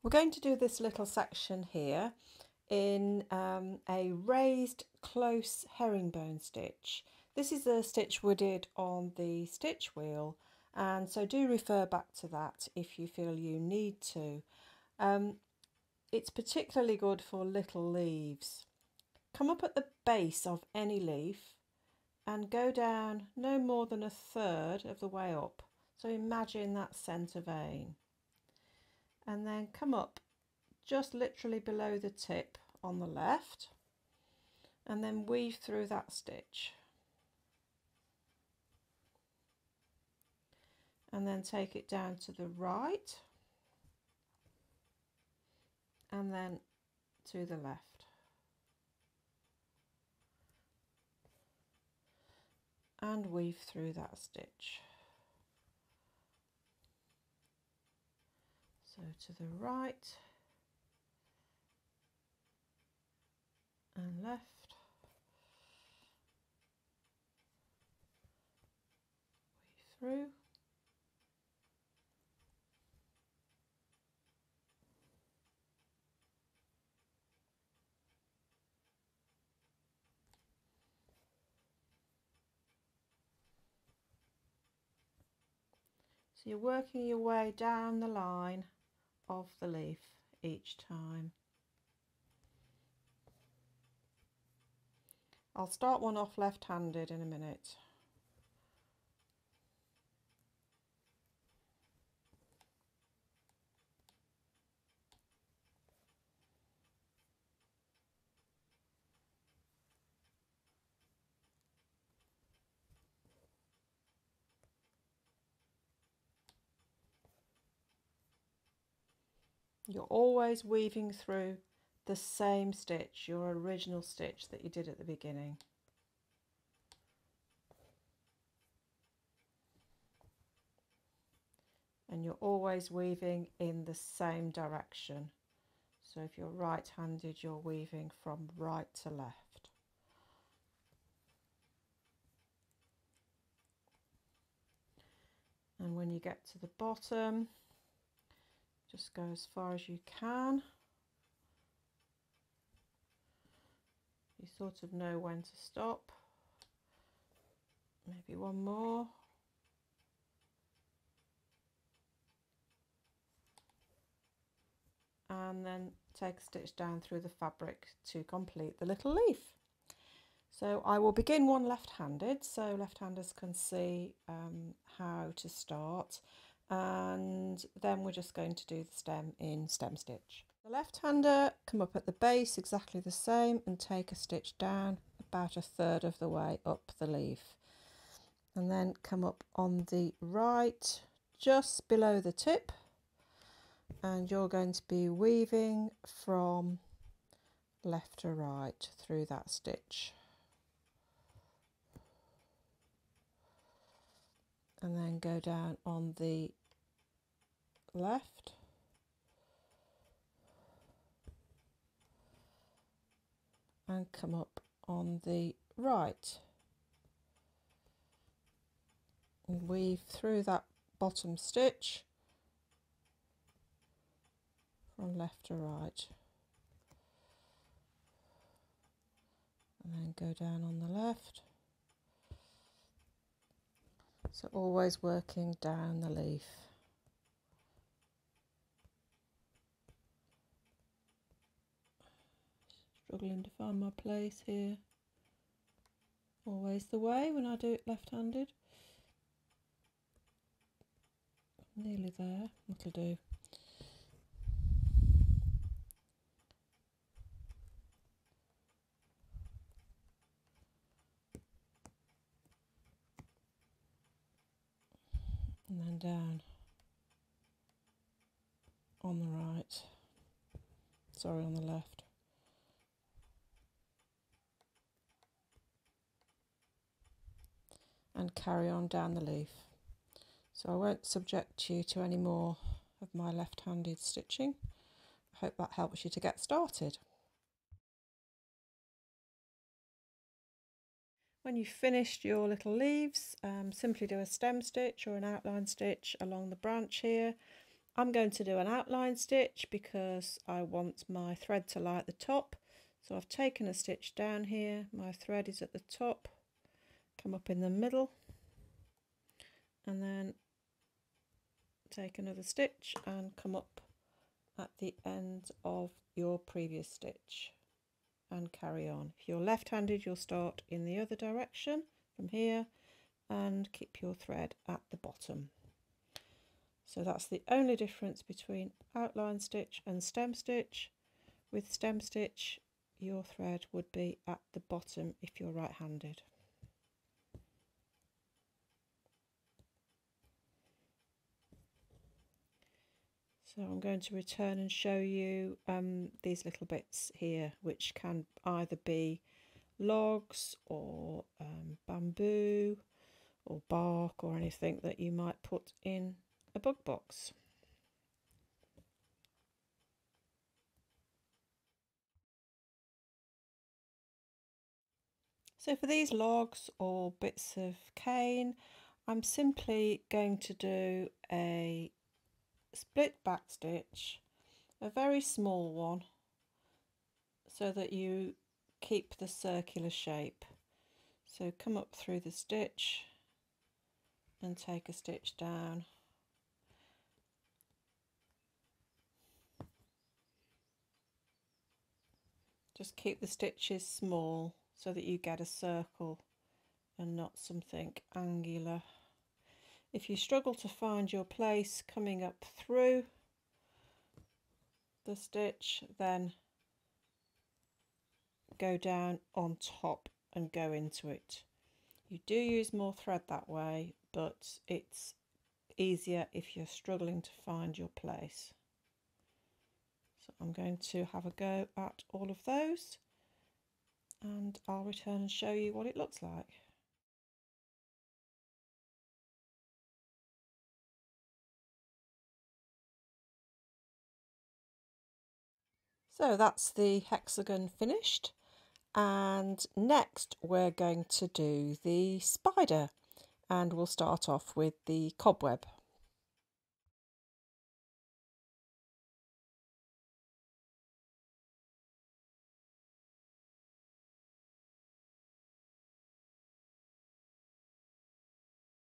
We're going to do this little section here in a raised close herringbone stitch. This is a stitch we did on the stitch wheel, and so do refer back to that if you feel you need to. It's particularly good for little leaves. Come up at the base of any leaf and go down no more than a third of the way up. So imagine that centre vein. And then come up just literally below the tip on the left and then weave through that stitch. And then take it down to the right and then to the left. And weave through that stitch. So to the right and left. Weave through. So you're working your way down the line of the leaf each time. I'll start one off left-handed in a minute. You're always weaving through the same stitch, your original stitch that you did at the beginning. And you're always weaving in the same direction. So if you're right-handed, you're weaving from right to left. And when you get to the bottom, just go as far as you can. You sort of know when to stop. Maybe one more. And then take a stitch down through the fabric to complete the little leaf. So I will begin one left-handed, so left-handers can see how to start, and then we're just going to do the stem in stem stitch. The left-hander, come up at the base exactly the same and take a stitch down about a third of the way up the leaf, and then come up on the right just below the tip, and you're going to be weaving from left to right through that stitch. And then go down on the left and come up on the right and weave through that bottom stitch from left to right, and then go down on the left. So always working down the leaf. Struggling to find my place here. Always the way when I do it left-handed. Nearly there, that'll do. And then down on the right, sorry, on the left. And carry on down the leaf. So I won't subject you to any more of my left-handed stitching. I hope that helps you to get started. When you've finished your little leaves, simply do a stem stitch or an outline stitch along the branch here, I'm going to do an outline stitch because I want my thread to lie at the top. So I've taken a stitch down here, my thread is at the top, come up in the middle, and then take another stitch and come up at the end of your previous stitch and carry on. If you're left-handed, you'll start in the other direction from here and keep your thread at the bottom. So that's the only difference between outline stitch and stem stitch. With stem stitch, your thread would be at the bottom if you're right-handed. So I'm going to return and show you these little bits here, which can either be logs or bamboo or bark or anything that you might put in a bug box. So for these logs or bits of cane, I'm simply going to do a split back stitch, a very small one, so that you keep the circular shape. So come up through the stitch and take a stitch down. Just keep the stitches small so that you get a circle and not something angular. If you struggle to find your place coming up through the stitch, then go down on top and go into it. You do use more thread that way, but it's easier if you're struggling to find your place. So I'm going to have a go at all of those and I'll return and show you what it looks like. So that's the hexagon finished, and next we're going to do the spider, and we'll start off with the cobweb.